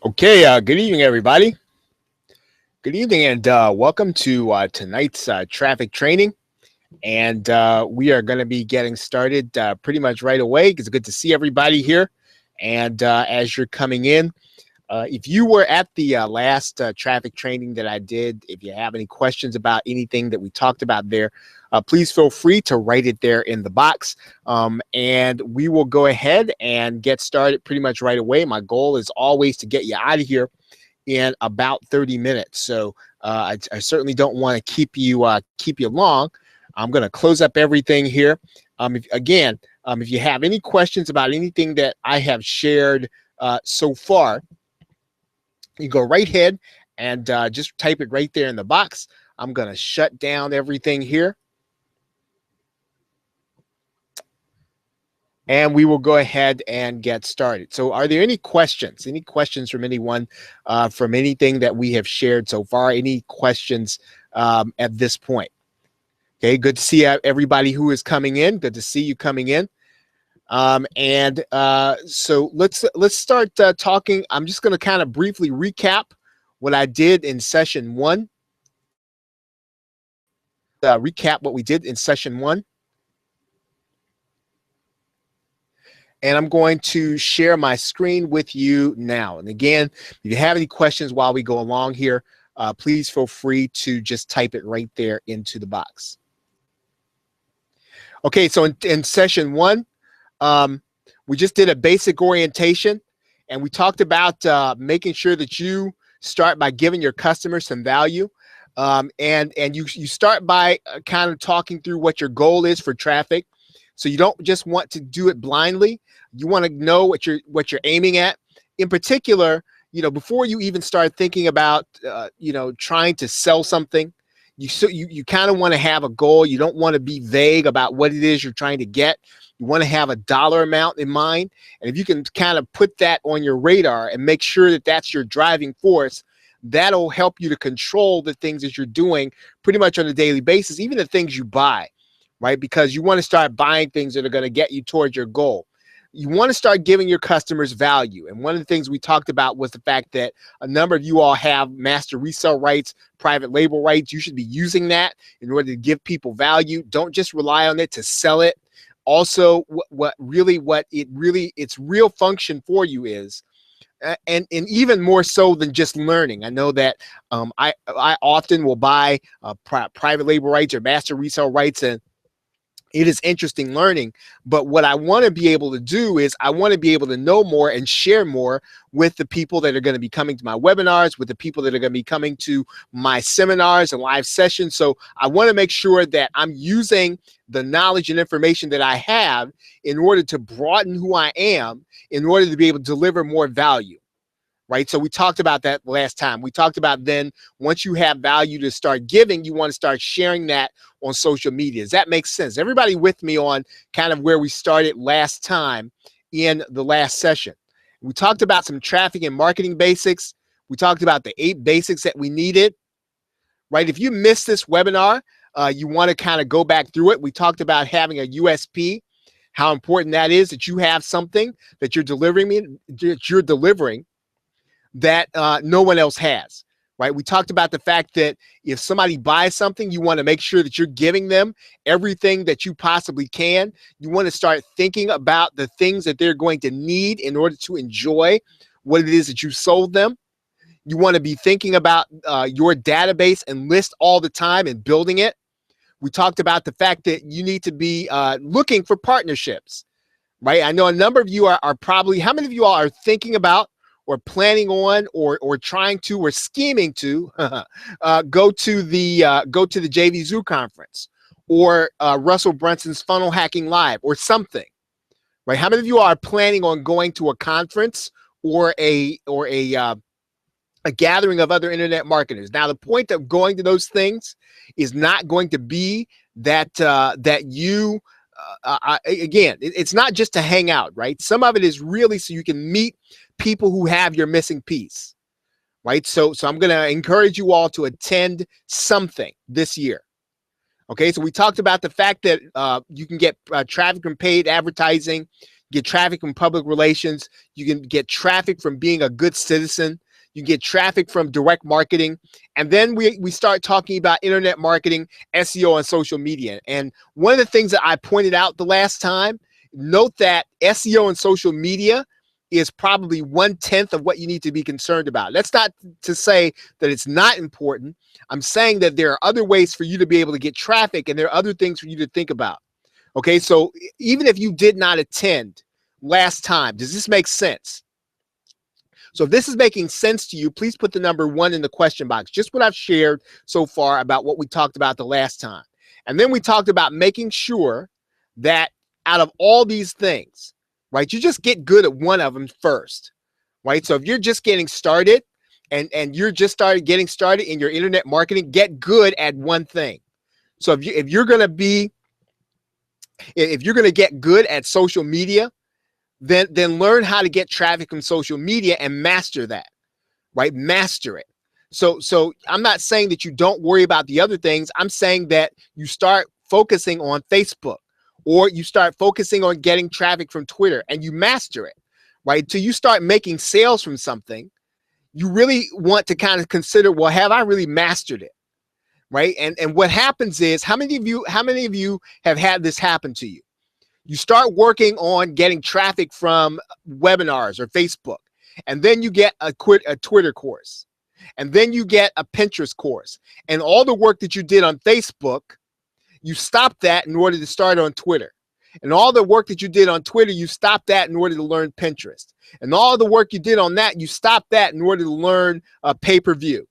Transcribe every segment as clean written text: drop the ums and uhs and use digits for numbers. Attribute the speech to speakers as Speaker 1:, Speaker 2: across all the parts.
Speaker 1: Okay, good evening, everybody. Good evening, and welcome to tonight's traffic training. And we are going to be getting started pretty much right away. It's good to see everybody here. And as you're coming in, if you were at the last traffic training that I did, if you have any questions about anything that we talked about there, please feel free to write it there in the box. And we will go ahead and get started pretty much right away. My goal is always to get you out of here in about 30 minutes. So I certainly don't want to keep you long. I'm going to close up everything here. If you have any questions about anything that I have shared so far, you go right ahead and just type it right there in the box. I'm going to shut down everything here. And we will go ahead and get started. So are there any questions? Any questions from anyone from anything that we have shared so far? Any questions at this point? Okay, good to see everybody who is coming in. Good to see you coming in. So let's start talking. I'm just going to kind of briefly recap what I did in session one. Recap what we did in session one. And I'm going to share my screen with you now. And again, if you have any questions while we go along here, please feel free to just type it right there into the box. Okay, so in session one, we just did a basic orientation, and we talked about making sure that you start by giving your customers some value. And you start by kind of talking through what your goal is for traffic. So you don't just want to do it blindly. You want to know what you're aiming at. In particular, before you even start thinking about trying to sell something, you kind of want to have a goal. You don't want to be vague about what it is you're trying to get. You want to have a dollar amount in mind. And if you can kind of put that on your radar and make sure that that's your driving force, that'll help you to control the things that you're doing pretty much on a daily basis, even the things you buy. Right? Because you want to start buying things that are going to get you towards your goal. You want to start giving your customers value. And one of the things we talked about was the fact that a number of you all have master resale rights, private label rights. You should be using that in order to give people value. Don't just rely on it to sell it. Also, its real function for you is, and even more so than just learning. I know that I often will buy private label rights or master resale rights, and it is interesting learning, but what I want to be able to do is I want to be able to know more and share more with the people that are going to be coming to my webinars, with the people that are going to be coming to my seminars and live sessions. So I want to make sure that I'm using the knowledge and information that I have in order to broaden who I am, in order to be able to deliver more value. Right. So we talked about that last time. We talked about then once you have value to start giving, you want to start sharing that on social media. Does that make sense? Everybody with me on kind of where we started last time in the last session? We talked about some traffic and marketing basics. We talked about the 8 basics that we needed. Right. If you missed this webinar, you want to kind of go back through it. We talked about having a USP, how important that is, that you have something that you're delivering that no one else has, right? We talked about the fact that if somebody buys something, you want to make sure that you're giving them everything that you possibly can. You want to start thinking about the things that they're going to need in order to enjoy what it is that you sold them. You want to be thinking about your database and list all the time and building it. We talked about the fact that you need to be looking for partnerships, right? I know a number of you are probably, how many of you all are thinking about or planning on or trying to or scheming to go to the JV Zoo conference or Russell Brunson's Funnel Hacking Live or something, right? How many of you are planning on going to a conference or a gathering of other internet marketers? Now, the point of going to those things is not going to be that you again, it's not just to hang out, right? Some of it is really so you can meet people who have your missing piece, right? So I'm going to encourage you all to attend something this year. Okay, so we talked about the fact that you can get traffic from paid advertising. get traffic from public relations. You can get traffic from being a good citizen. You get traffic from direct marketing. And then we start talking about internet marketing, SEO, and social media. And one of the things that I pointed out the last time, note that SEO and social media is probably 1/10 of what you need to be concerned about. That's not to say that it's not important. I'm saying that there are other ways for you to be able to get traffic, and there are other things for you to think about. Okay, so even if you did not attend last time, does this make sense? So if this is making sense to you, please put the number 1 in the question box. Just what I've shared so far about what we talked about the last time. And then we talked about making sure that out of all these things, right, you just get good at one of them first, right? So if you're just getting started and you're just getting started in your internet marketing, get good at one thing. So if you're going to get good at social media, then learn how to get traffic from social media and master that, right? Master it. So I'm not saying that you don't worry about the other things. I'm saying that you start focusing on Facebook, or you start focusing on getting traffic from Twitter, and you master it, right? Till you start making sales from something, you really want to kind of consider, well, have I really mastered it, right? And what happens is, how many of you have had this happen to you? You start working on getting traffic from webinars or Facebook, and then you get a Twitter course, and then you get a Pinterest course, and all the work that you did on Facebook, you stopped that in order to start on Twitter. And all the work that you did on Twitter, you stopped that in order to learn Pinterest. And all the work you did on that, you stopped that in order to learn pay-per-view.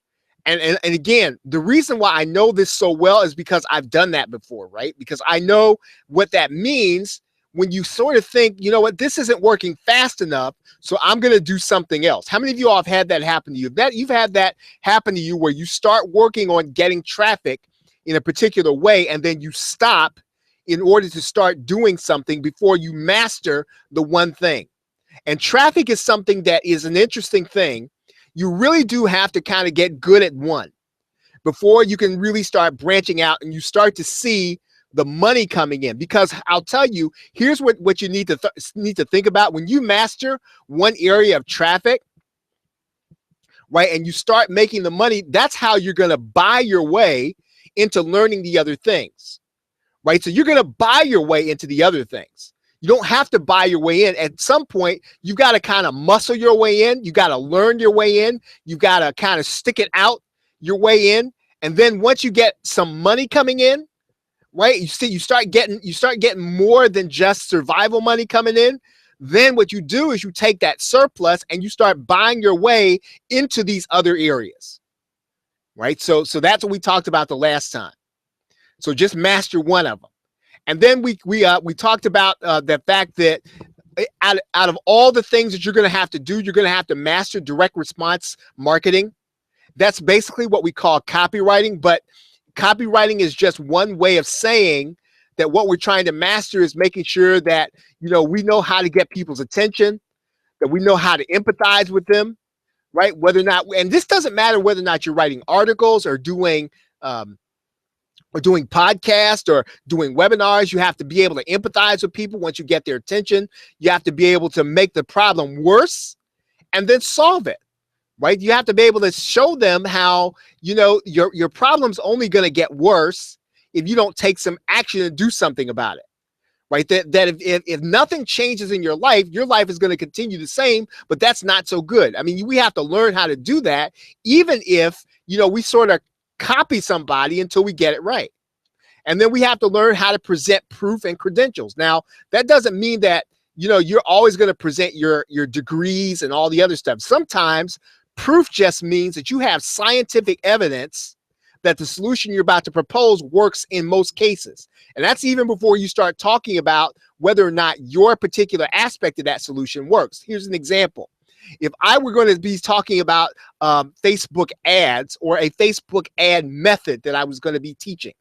Speaker 1: And again, the reason why I know this so well is because I've done that before, right? Because I know what that means when you sort of think, you know what, this isn't working fast enough, so I'm going to do something else. How many of you all have had that happen to you? You've had that happen to you where you start working on getting traffic in a particular way, and then you stop in order to start doing something before you master the one thing. And traffic is something that is an interesting thing. You really do have to kind of get good at one before you can really start branching out and you start to see the money coming in. Because I'll tell you, here's what you need to think about. When you master one area of traffic, right, and you start making the money, that's how you're going to buy your way into learning the other things, right? So you're going to buy your way into the other things. You don't have to buy your way in. At some point, you got to kind of muscle your way in. You got to learn your way in. You got to kind of stick it out your way in. And then once you get some money coming in, right, you start getting more than just survival money coming in. Then what you do is you take that surplus and you start buying your way into these other areas, right? So that's what we talked about the last time. So just master one of them. And then we talked about the fact that out of all the things that you're going to have to do, you're going to have to master direct response marketing. That's basically what we call copywriting, but copywriting is just one way of saying that what we're trying to master is making sure that, you know, we know how to get people's attention, that we know how to empathize with them, right? Whether or not, and this doesn't matter whether or not you're writing articles or doing podcasts or doing webinars. You have to be able to empathize with people once you get their attention. You have to be able to make the problem worse and then solve it, right? You have to be able to show them how, you know, your problem's only going to get worse if you don't take some action and do something about it, right? That if nothing changes in your life is going to continue the same, but that's not so good. I mean, we have to learn how to do that, even if, you know, we sort of copy somebody until we get it right. And then we have to learn how to present proof and credentials. Now, that doesn't mean that, you know, you're always going to present your degrees and all the other stuff. Sometimes proof just means that you have scientific evidence that the solution you're about to propose works in most cases. And that's even before you start talking about whether or not your particular aspect of that solution works. Here's an example. If I were going to be talking about Facebook ads or a Facebook ad method that I was going to be teaching.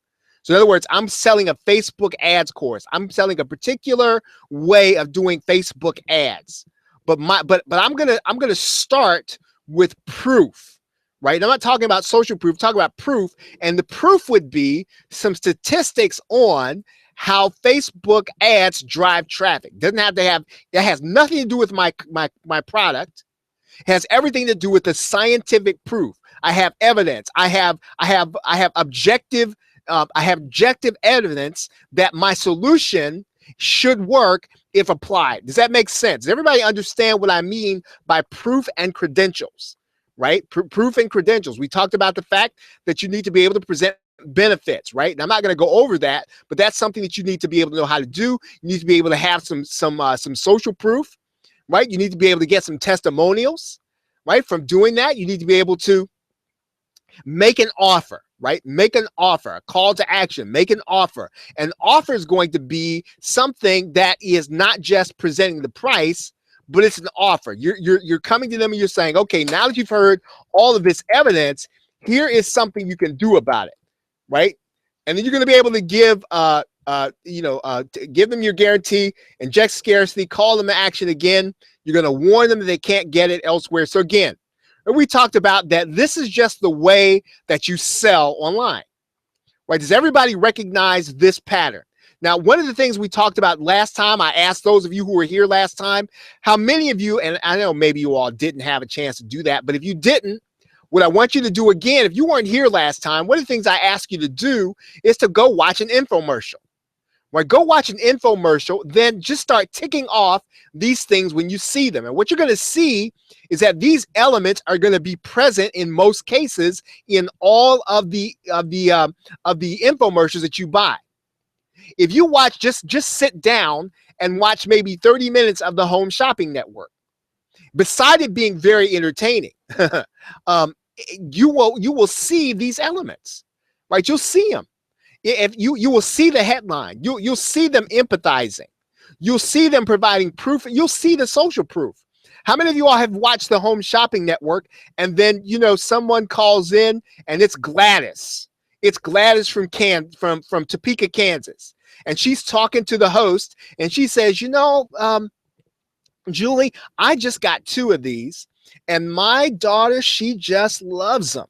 Speaker 1: So in other words, I'm selling a Facebook ads course. I'm selling a particular way of doing Facebook ads. But I'm gonna start with proof, right? I'm not talking about social proof, I'm talking about proof. And the proof would be some statistics on how Facebook ads drive traffic. Doesn't have to have, it has nothing to do with my product. It has everything to do with the scientific proof. I have evidence. I have objective evidence that my solution should work if applied. Does that make sense? Does everybody understand what I mean by proof and credentials? Right? Proof and credentials. We talked about the fact that you need to be able to present benefits, right? And I'm not going to go over that, but that's something that you need to be able to know how to do. You need to be able to have some social proof, right? You need to be able to get some testimonials, right? From doing that, you need to be able to make an offer, right? Make an offer, a call to action, make an offer. An offer is going to be something that is not just presenting the price, but it's an offer. You're coming to them and you're saying, okay, now that you've heard all of this evidence, here is something you can do about it, right? And then you're going to be able to give, give them your guarantee, inject scarcity, call them to action again. You're going to warn them that they can't get it elsewhere. So again, we talked about that this is just the way that you sell online, right? Does everybody recognize this pattern? Now, one of the things we talked about last time, I asked those of you who were here last time, how many of you, and I know maybe you all didn't have a chance to do that, but if you didn't, what I want you to do again, if you weren't here last time, one of the things I ask you to do is to go watch an infomercial. Right? Go watch an infomercial, then just start ticking off these things when you see them. And what you're going to see is that these elements are going to be present in most cases in all of the infomercials that you buy. If you watch, just sit down and watch maybe 30 minutes of the Home Shopping Network. Beside it being very entertaining, you will see these elements, right? You'll see them. If you will see the headline, you'll see them empathizing, you'll see them providing proof, you'll see the social proof. How many of you all have watched the Home Shopping Network and then someone calls in and it's Gladys? It's Gladys from Topeka, Kansas, and she's talking to the host and she says, Julie, I just got 2 of these and my daughter, she just loves them.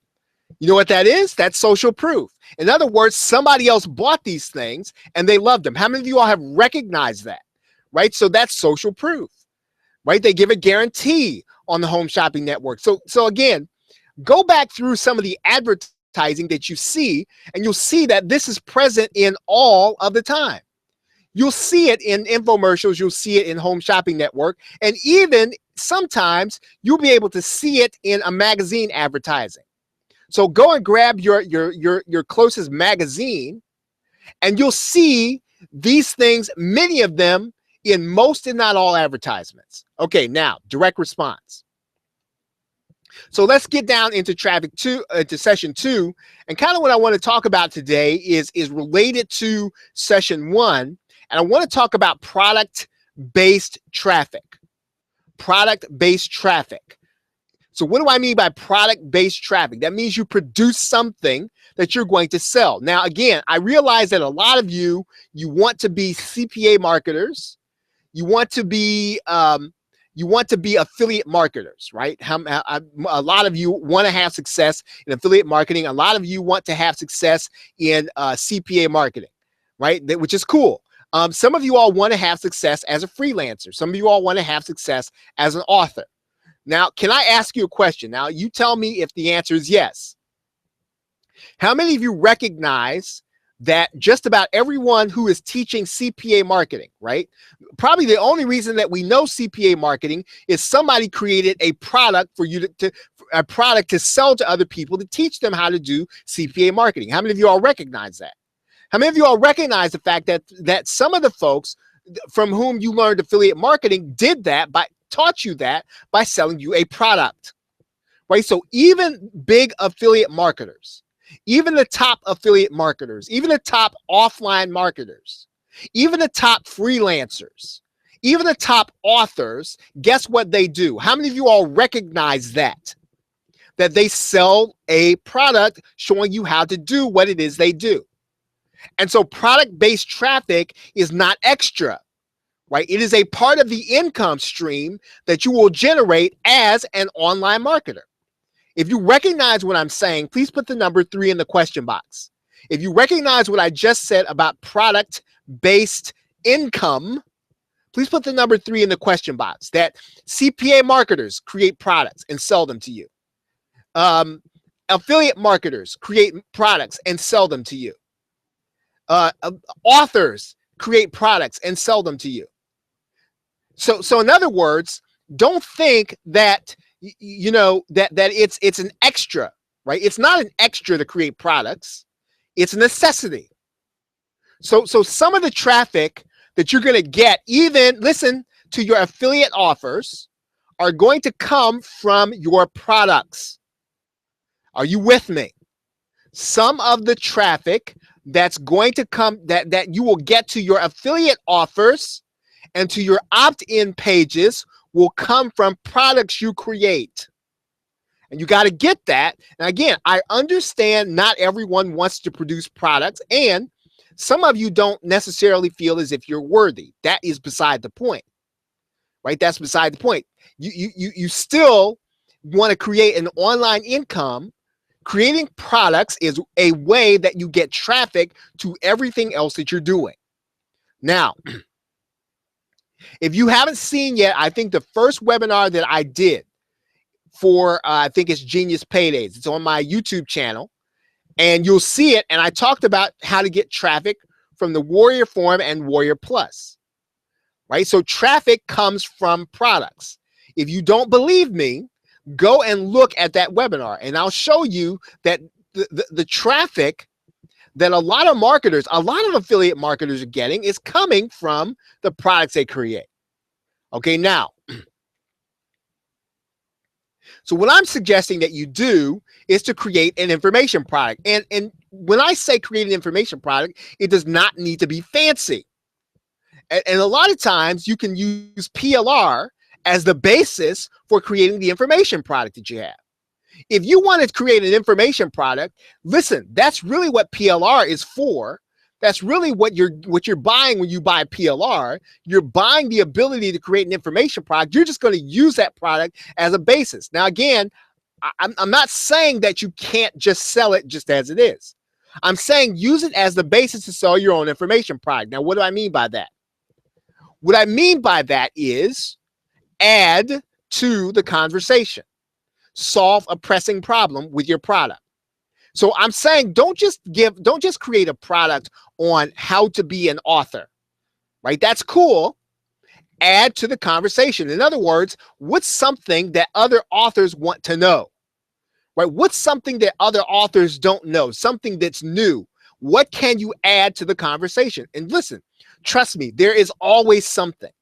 Speaker 1: You know what that is? That's social proof. In other words, somebody else bought these things and they loved them. How many of you all have recognized that? Right? So that's social proof, right? They give a guarantee on the Home Shopping Network. So again, go back through some of the advertising that you see and you'll see that this is present in all of the time. You'll see it in infomercials. You'll see it in Home Shopping Network. And even sometimes you'll be able to see it in a magazine advertising. So go and grab your closest magazine and you'll see these things, many of them in most if not all advertisements. Okay, now direct response. So let's get down into session 2. And kind of what I want to talk about today is related to session 1. And I want to talk about product-based traffic. Product-based traffic. So what do I mean by product-based traffic? That means you produce something that you're going to sell. Now, again, I realize that a lot of you want to be CPA marketers. You want to be affiliate marketers, right? A lot of you want to have success in affiliate marketing. A lot of you want to have success in CPA marketing, right? Which is cool. Some of you all want to have success as a freelancer. Some of you all want to have success as an author. Now, can I ask you a question? Now, you tell me if the answer is yes. How many of you recognize that just about everyone who is teaching CPA marketing, right? Probably the only reason that we know CPA marketing is somebody created a product for you to sell to other people to teach them how to do CPA marketing. How many of you all recognize that? How many of you all recognize the fact that some of the folks from whom you learned affiliate marketing taught you that by selling you a product, right? So even big affiliate marketers, even the top affiliate marketers, even the top offline marketers, even the top freelancers, even the top authors, guess what they do? How many of you all recognize that they sell a product showing you how to do what it is they do? And so product-based traffic is not extra. Right? It is a part of the income stream that you will generate as an online marketer. If you recognize what I'm saying, please put the number 3 in the question box. If you recognize what I just said about product based income, please put the number 3 in the question box. That CPA marketers create products and sell them to you. Affiliate marketers create products and sell them to you. Authors create products and sell them to you. So in other words, don't think that that it's an extra, right? It's not an extra to create products. It's a necessity. So some of the traffic that you're going to get, even listen to your affiliate offers, are going to come from your products. Are you with me? Some of the traffic that's going to come, that you will get to your affiliate offers and to your opt-in pages, will come from products you create. And you got to get that. And again, I understand not everyone wants to produce products, and some of you don't necessarily feel as if you're worthy. That is beside the point, right? That's beside the point. You still want to create an online income. Creating products is a way that you get traffic to everything else that you're doing. Now, if you haven't seen yet, I think the first webinar that I did for, I think it's Genius Paydays. It's on my YouTube channel, and you'll see it. And I talked about how to get traffic from the Warrior Forum and Warrior Plus, right? So traffic comes from products. If you don't believe me, go and look at that webinar, and I'll show you that the traffic that a lot of marketers, a lot of affiliate marketers are getting is coming from the products they create. Okay, now, so what I'm suggesting that you do is to create an information product. And when I say create an information product, it does not need to be fancy. And a lot of times you can use PLR as the basis for creating the information product that you have. If you want to create an information product, listen, that's really what PLR is for. That's really what you're buying when you buy PLR. You're buying the ability to create an information product. You're just going to use that product as a basis. Now, again, I'm not saying that you can't just sell it just as it is. I'm saying use it as the basis to sell your own information product. Now, what do I mean by that? What I mean by that is add to the conversation. Solve a pressing problem with your product. So I'm saying don't just create a product on how to be an author, right? That's cool. Add to the conversation. In other words, what's something that other authors want to know, right? What's something that other authors don't know? Something that's new. What can you add to the conversation? And listen, trust me, there is always something.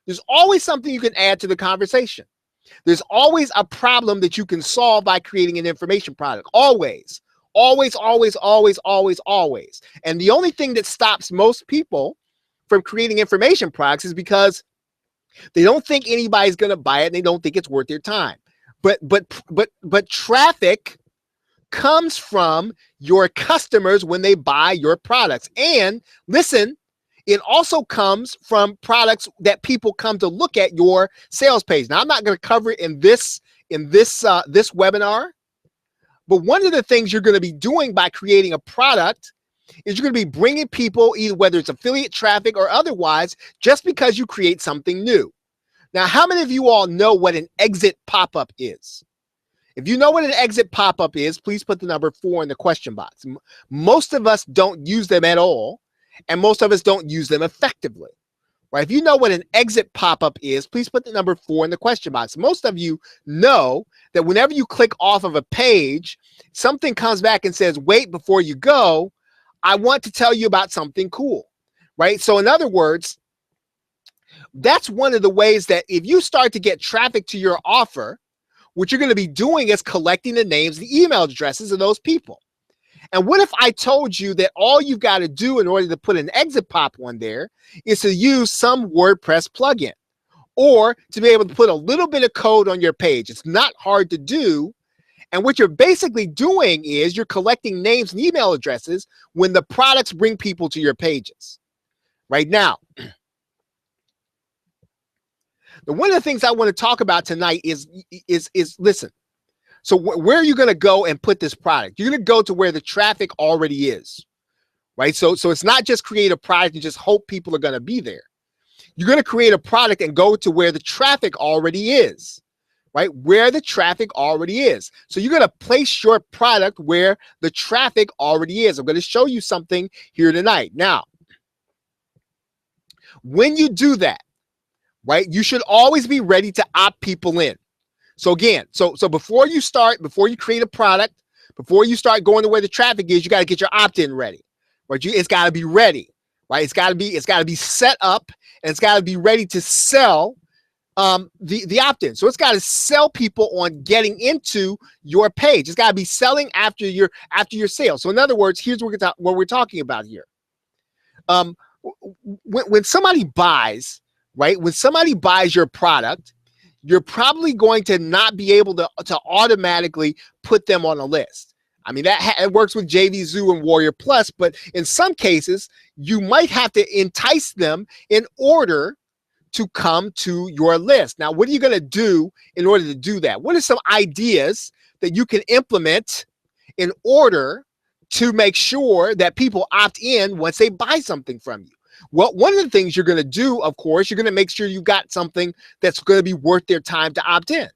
Speaker 1: There's always something you can add to the conversation. There's always a problem that you can solve by creating an information product. Always. Always, always, always, always, always. And the only thing that stops most people from creating information products is because they don't think anybody's going to buy it and they don't think it's worth their time. But traffic comes from your customers when they buy your products. And listen, it also comes from products that people come to look at your sales page. Now, I'm not going to cover it in this webinar. But one of the things you're going to be doing by creating a product is you're going to be bringing people, either whether it's affiliate traffic or otherwise, just because you create something new. Now, how many of you all know what an exit pop-up is? If you know what an exit pop-up is, please put the number 4 in the question box. Most of us don't use them at all, and most of us don't use them effectively. Right? If you know what an exit pop-up is, please put the number 4 in the question box. Most of you know that whenever you click off of a page, something comes back and says, wait, before you go, I want to tell you about something cool, right? So in other words, that's one of the ways that if you start to get traffic to your offer, what you're going to be doing is collecting the names, the email addresses of those people. And what if I told you that all you've got to do in order to put an exit pop on there is to use some WordPress plugin or to be able to put a little bit of code on your page? It's not hard to do. And what you're basically doing is you're collecting names and email addresses when the products bring people to your pages. Right now, one of the things I want to talk about tonight is listen. So where are you going to go and put this product? You're going to go to where the traffic already is, right? So it's not just create a product and just hope people are going to be there. You're going to create a product and go to where the traffic already is, right? Where the traffic already is. So you're going to place your product where the traffic already is. I'm going to show you something here tonight. Now, when you do that, right, you should always be ready to opt people in. So again, so before you create a product, before you start going to where the traffic is, you got to get your opt-in ready, right? It's got to be ready, right? It's got to be set up, and it's got to be ready to sell the opt-in. So it's got to sell people on getting into your page. It's got to be selling after your sale. So in other words, here's what we're talking about here. When somebody buys, right? When somebody buys your product, you're probably going to not be able to automatically put them on a list. I mean, it works with JV Zoo and Warrior Plus, but in some cases, you might have to entice them in order to come to your list. Now, what are you going to do in order to do that? What are some ideas that you can implement in order to make sure that people opt in once they buy something from you? Well, one of the things you're going to do, of course, you're going to make sure you got something that's going to be worth their time to opt in,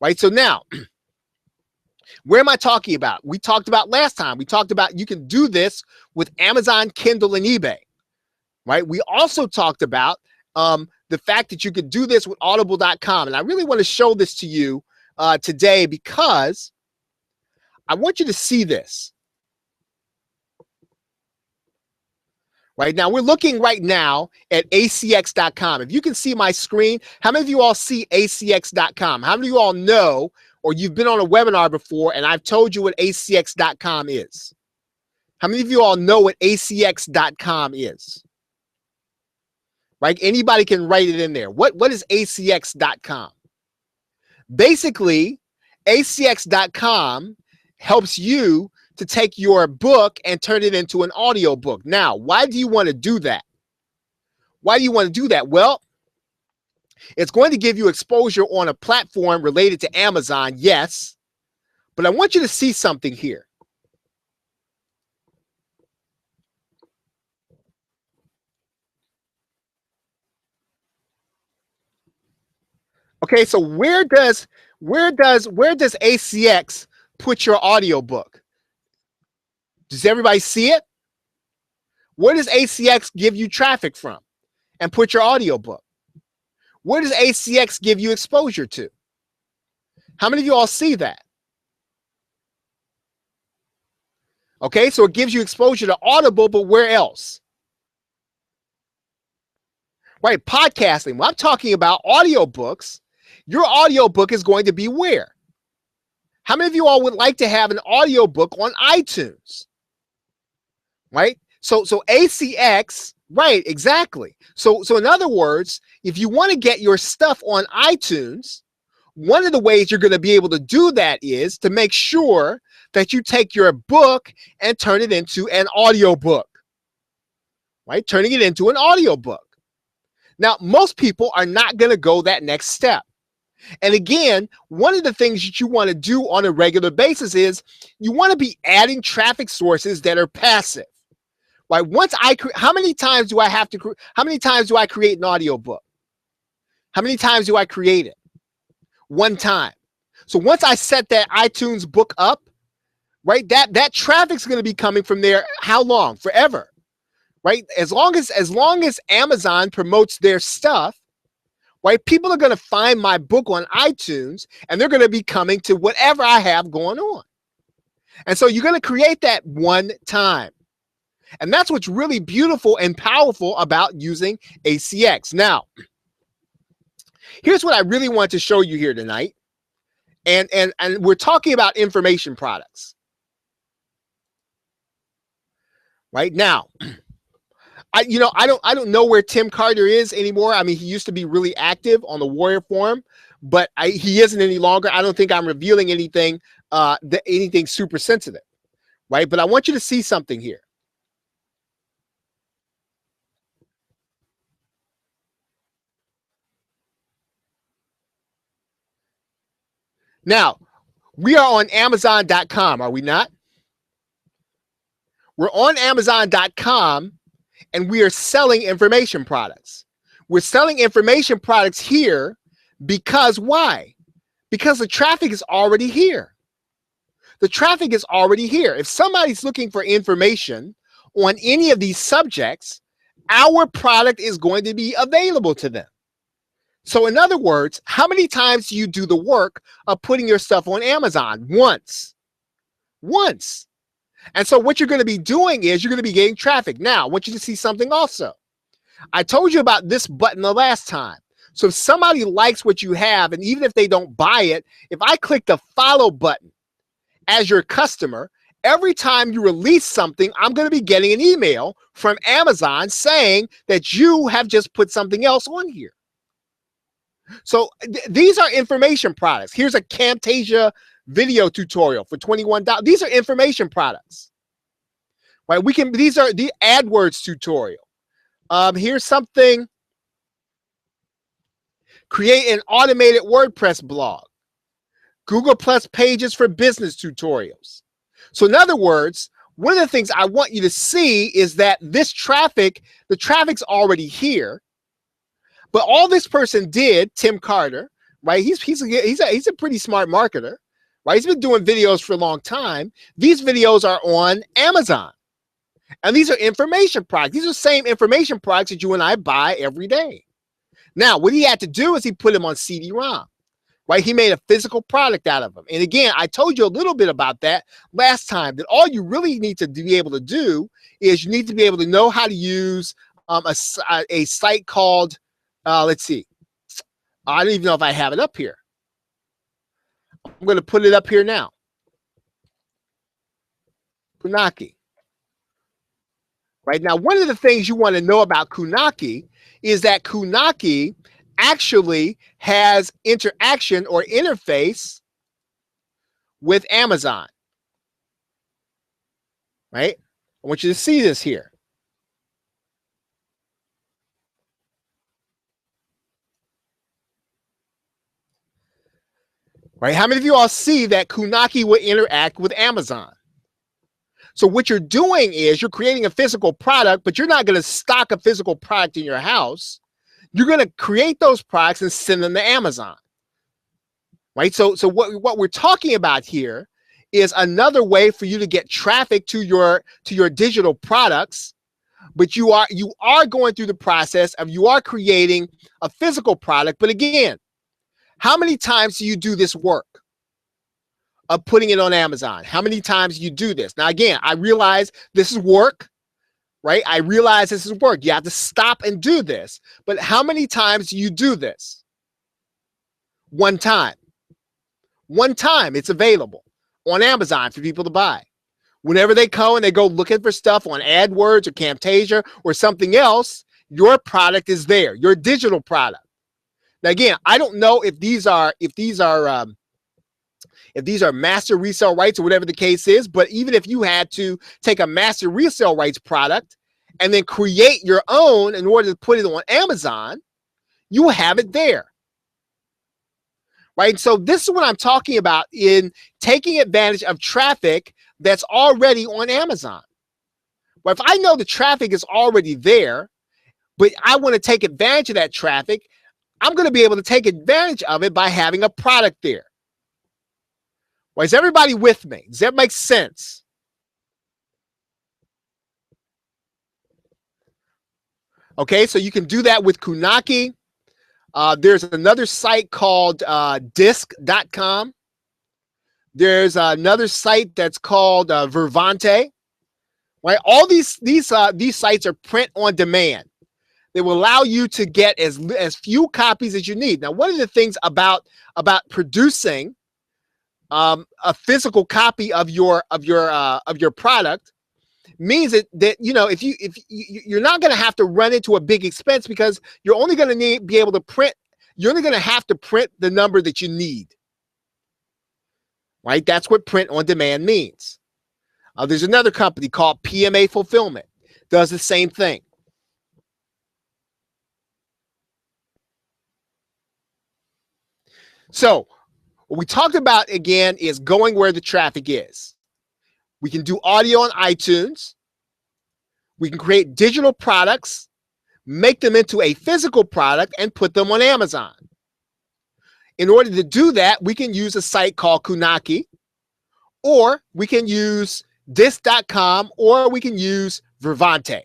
Speaker 1: right? So now, where am I talking about? We talked about last time. We talked about you can do this with Amazon, Kindle, and eBay, right? We also talked about the fact that you could do this with Audible.com. And I really want to show this to you today because I want you to see this. Right now, we're looking right now at acx.com. If you can see my screen, how many of you all see acx.com? How many of you all know, or you've been on a webinar before and I've told you what acx.com is? How many of you all know what acx.com is? Right? Anybody can write it in there. What is acx.com? Basically, acx.com helps you to take your book and turn it into an audio book. Now, why do you want to do that? Why do you want to do that? Well, it's going to give you exposure on a platform related to Amazon, yes, but I want you to see something here. Okay, so where does ACX put your audio book? Does everybody see it? Where does ACX give you traffic from and put your audio book? Where does ACX give you exposure to? How many of you all see that? Okay, so it gives you exposure to Audible, but where else? Right, podcasting. When I'm talking about audiobooks, your audiobook is going to be where? How many of you all would like to have an audiobook on iTunes? Right? So ACX, right, exactly. So in other words, if you want to get your stuff on iTunes, one of the ways you're going to be able to do that is to make sure that you take your book and turn it into an audiobook. Right? Turning it into an audiobook. Now, most people are not going to go that next step. And again, one of the things that you want to do on a regular basis is you want to be adding traffic sources that are passive. Right? How many times do I create an audiobook? How many times do I create it? One time. So once I set that iTunes book up, right, that traffic's going to be coming from there. How long? Forever. Right? As long as Amazon promotes their stuff, right, people are going to find my book on iTunes and they're going to be coming to whatever I have going on. And so you're going to create that one time. And that's what's really beautiful and powerful about using ACX. Now, here's what I really want to show you here tonight. And we're talking about information products. Right now, I don't know where Tim Carter is anymore. I mean, he used to be really active on the Warrior Forum, but he isn't any longer. I don't think I'm revealing anything anything super sensitive, right? But I want you to see something here. Now, we are on Amazon.com, are we not? We're on Amazon.com and we are selling information products. We're selling information products here because why? Because the traffic is already here. The traffic is already here. If somebody's looking for information on any of these subjects, our product is going to be available to them. So in other words, how many times do you do the work of putting your stuff on Amazon? Once. And so what you're going to be doing is you're going to be getting traffic. Now, I want you to see something also. I told you about this button the last time. So if somebody likes what you have, and even if they don't buy it, if I click the follow button as your customer, every time you release something, I'm going to be getting an email from Amazon saying that you have just put something else on here. So these are information products. Here's a Camtasia video tutorial for $21. These are information products, right? These are the AdWords tutorial. Here's something. Create an automated WordPress blog. Google Plus pages for business tutorials. So in other words, one of the things I want you to see is that this traffic, the traffic's already here. But all this person did, Tim Carter, right? He's a pretty smart marketer, right? He's been doing videos for a long time. These videos are on Amazon. And these are information products. These are the same information products that you and I buy every day. Now, what he had to do is he put them on CD-ROM, right? He made a physical product out of them. And again, I told you a little bit about that last time, that all you really need to be able to do is you need to be able to know how to use a site called, let's see. I don't even know if I have it up here. I'm going to put it up here now. Kunaki. Right now, one of the things you want to know about Kunaki is that Kunaki actually has interaction or interface with Amazon. Right? I want you to see this here. Right? How many of you all see that Kunaki will interact with Amazon? So what you're doing is you're creating a physical product, but you're not going to stock a physical product in your house. You're going to create those products and send them to Amazon. Right? So what we're talking about here is another way for you to get traffic to your digital products, but you are going through the process of you are creating a physical product. But again, how many times do you do this work of putting it on Amazon? How many times do you do this? Now, again, I realize this is work, right? I realize this is work. You have to stop and do this. But how many times do you do this? One time. One time it's available on Amazon for people to buy. Whenever they go and they go looking for stuff on AdWords or Camtasia or something else, your product is there, your digital product. Now, again, I don't know if these are master resale rights or whatever the case is, but even if you had to take a master resale rights product and then create your own in order to put it on Amazon, you have it there. Right? So this is what I'm talking about in taking advantage of traffic that's already on Amazon. Well, if I know the traffic is already there, but I want to take advantage of that traffic, I'm going to be able to take advantage of it by having a product there. Well, is everybody with me? Does that make sense? Okay, so you can do that with Kunaki. There's another site called disc.com. There's another site that's called Vervante. Right? All these sites are print on demand. They will allow you to get as few copies as you need. Now, one of the things about producing a physical copy of your product means that you know if you're not going to have to run into a big expense, because you're only going to be able to print. You're only going to have to print the number that you need. Right? That's what print on demand means. There's another company called PMA Fulfillment, does the same thing. So what we talked about again is going where the traffic is. We can do audio on iTunes. We can create digital products, make them into a physical product, and put them on Amazon. In order to do that, we can use a site called Kunaki, or we can use Dis.com, or we can use Vervante.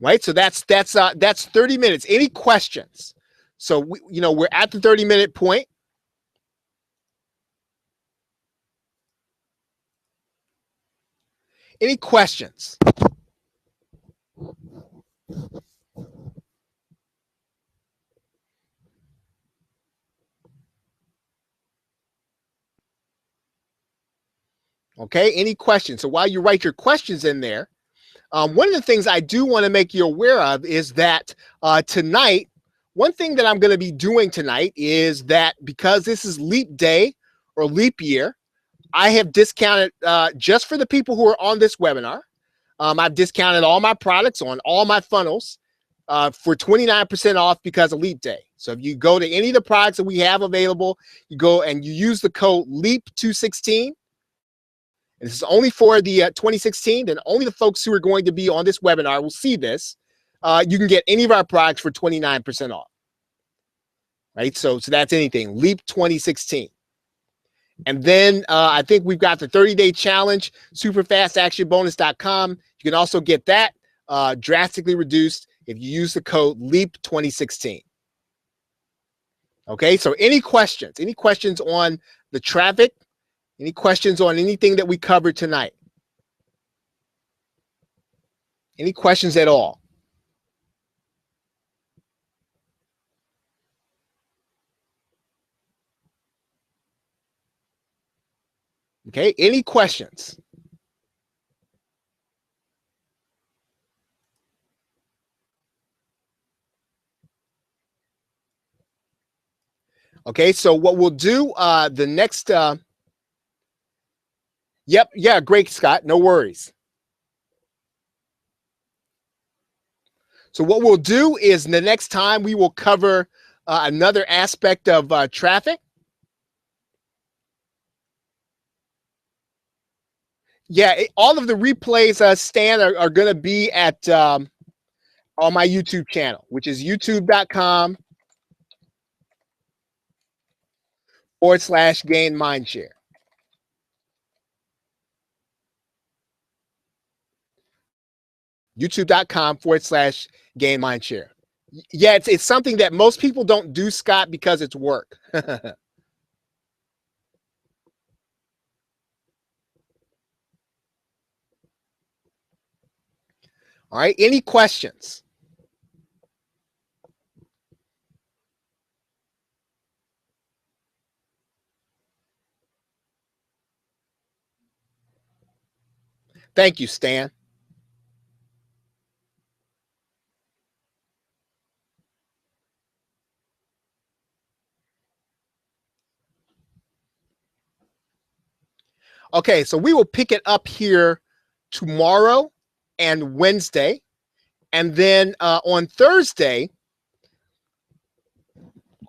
Speaker 1: Right? So that's 30 minutes. Any questions? So we're at the 30-minute point. Any questions? Okay, any questions? So while you write your questions in there, one of the things I do want to make you aware of is that tonight, one thing that I'm going to be doing tonight is that because this is leap day or leap year, I have discounted just for the people who are on this webinar. I've discounted all my products on all my funnels for 29% off because of leap day. So if you go to any of the products that we have available, you go and you use the code LEAP216. And this is only for the 2016, and only the folks who are going to be on this webinar will see this. You can get any of our products for 29% off. Right? So that's anything. LEAP 2016. And then I think we've got the 30-day challenge, superfastactionbonus.com. You can also get that drastically reduced if you use the code LEAP2016. Okay, so any questions? Any questions on the traffic? Any questions on anything that we covered tonight? Any questions at all? Okay, any questions? Okay, so what we'll do the next yep, yeah, great, Scott, no worries. So what we'll do is the next time we will cover another aspect of traffic. Yeah, all of the replays, Stan, are going to be at on my YouTube channel, which is youtube.com/gain mindshare. youtube.com/gain mindshare. Yeah, it's something that most people don't do, Scott, because it's work. All right, any questions? Thank you, Stan. Okay, so we will pick it up here tomorrow and Wednesday. And then on Thursday,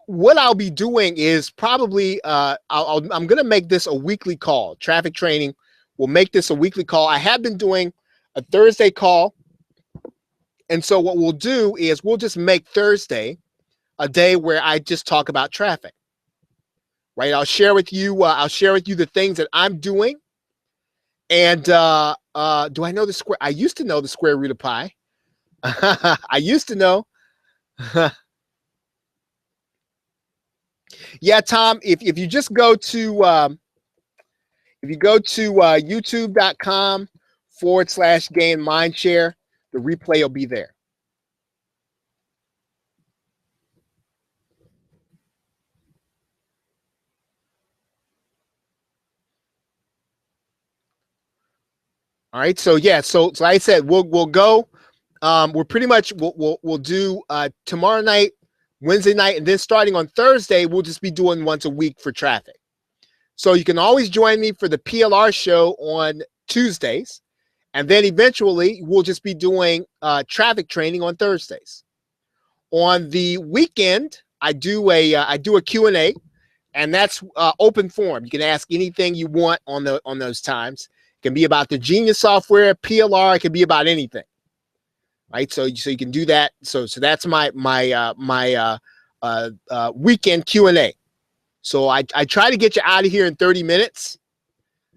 Speaker 1: what I'll be doing is probably, I'm going to make this a weekly call. Traffic training will make this a weekly call. I have been doing a Thursday call. And so what we'll do is we'll just make Thursday a day where I just talk about traffic. Right? I'll share with you the things that I'm doing. And do I know the square? I used to know the square root of pi. I used to know. Yeah, Tom, if you just go to youtube.com/gain mindshare, the replay will be there. All right, so yeah, so like I said, we'll go. We're pretty much we'll do tomorrow night, Wednesday night, and then starting on Thursday, we'll just be doing once a week for traffic. So you can always join me for the PLR show on Tuesdays, and then eventually we'll just be doing traffic training on Thursdays. On the weekend, I do a Q&A, and that's open forum. You can ask anything you want on those times. can be about the Genius software, PLR. It can be about anything, right? So you can do that. So that's my weekend Q&A. So I try to get you out of here in 30 minutes.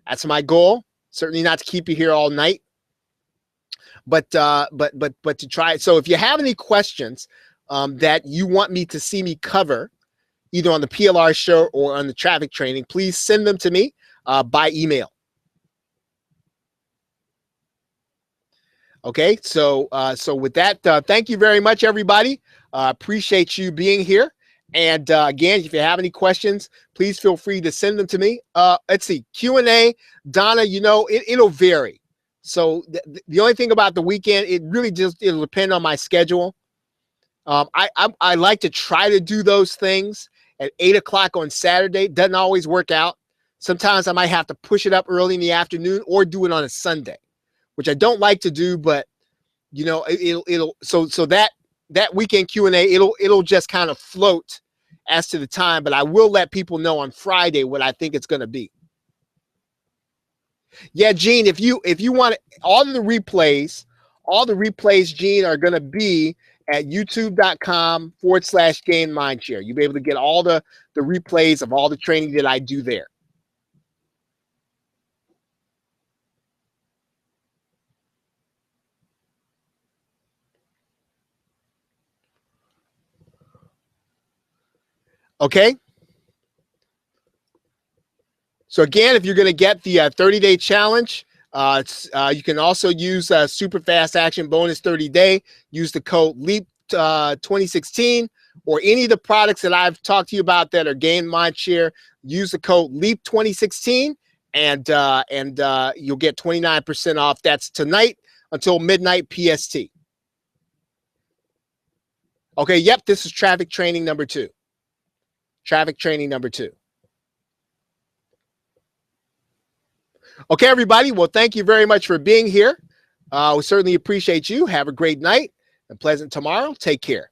Speaker 1: That's my goal. Certainly not to keep you here all night, but to try it. So if you have any questions that you want me to see me cover, either on the PLR show or on the traffic training, please send them to me by email. Okay, so with that, thank you very much, everybody. Appreciate you being here. And again, if you have any questions, please feel free to send them to me. Let's see, Q&A, Donna, you know, it'll vary. So the only thing about the weekend, it really just, it'll depend on my schedule. I like to try to do those things at 8 o'clock on Saturday. Doesn't always work out. Sometimes I might have to push it up early in the afternoon or do it on a Sunday, which I don't like to do, but you know, so that weekend Q&A, it'll just kind of float as to the time, but I will let people know on Friday what I think it's going to be. Yeah, Gene, if you want all the replays, Gene, are going to be at youtube.com/gain mindshare. You'll be able to get all the replays of all the training that I do there. Okay. So again, if you're going to get the 30-day challenge, you can also use Super Fast Action Bonus 30-day. Use the code LEAP 2016, or any of the products that I've talked to you about that are Gain Mindshare. Use the code LEAP 2016, and you'll get 29% off. That's tonight until midnight PST. Okay. Yep. This is traffic training number 2. Traffic training number 2. Okay, everybody. Well, thank you very much for being here. We certainly appreciate you. Have a great night and pleasant tomorrow. Take care.